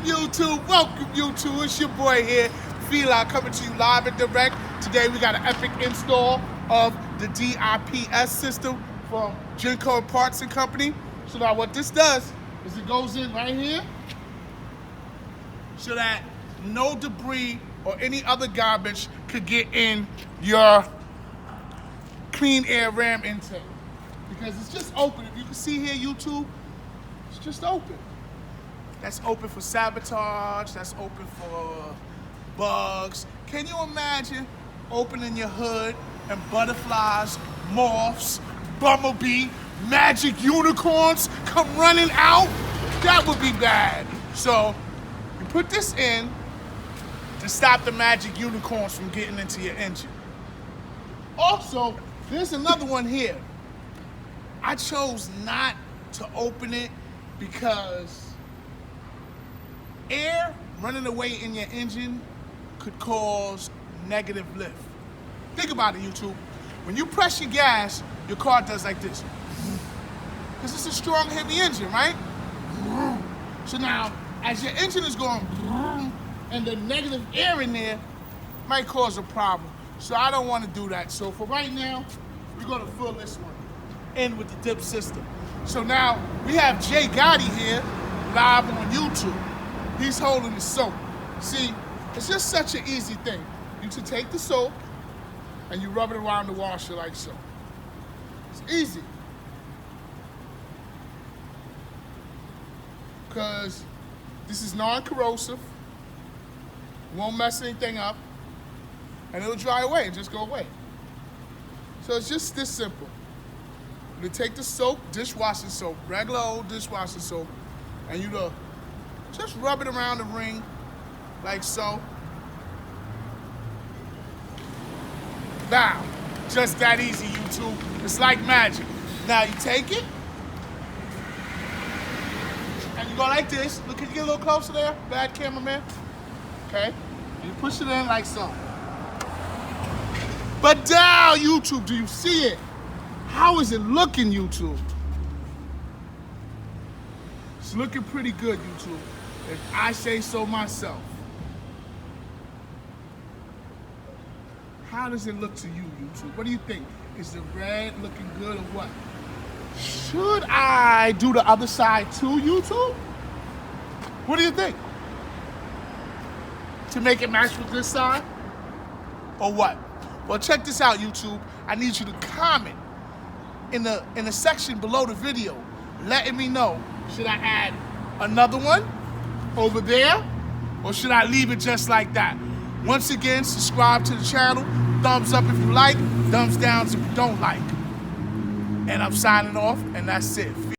YouTube? Welcome YouTube. It's your boy here, Fila, coming to you live and direct. Today we got an epic install of the D.i.p.s system from Genco Parts and Company. So now what this does is it goes in right here so that no debris or any other garbage could get in your clean air ram intake. Because it's just open. If you can see here, YouTube, it's just open. That's open for sabotage, that's open for bugs. Can you imagine opening your hood and butterflies, moths, bumblebee, magic unicorns come running out? That would be bad. So you put this in to stop the magic unicorns from getting into your engine. Also, there's another one here. I chose not to open it because air running away in your engine could cause negative lift. Think about it, YouTube. When you press your gas, your car does like this. Because it's a strong, heavy engine, right? So now, as your engine is going and the negative air in there might cause a problem. So I don't want to do that. So for right now, we're going to fill this one in with the dip system. So now we have Jay Gotti here live on YouTube. He's holding the soap. See, it's just such an easy thing. You just take the soap and you rub it around the washer like so. It's easy. Because this is non-corrosive, won't mess anything up, and it'll dry away and just go away. So it's just this simple. You take the soap, dishwashing soap, regular old dishwashing soap, and you just rub it around the ring like so. Now, just that easy, YouTube. It's like magic. Now you take it, and you go like this. Look, can you get a little closer there? Bad cameraman. Okay. And you push it in like so. But now, YouTube, do you see it? How is it looking, YouTube? It's looking pretty good, YouTube, if I say so myself. How does it look to you, YouTube? What do you think? Is the red looking good or what? Should I do the other side too, YouTube? What do you think? To make it match with this side? Or what? Well, check this out, YouTube. I need you to comment in the section below the video, letting me know, should I add another one over there, or should I leave it just like that? Once again, subscribe to the channel, thumbs up if you like, thumbs down if you don't like. And I'm signing off, and that's it.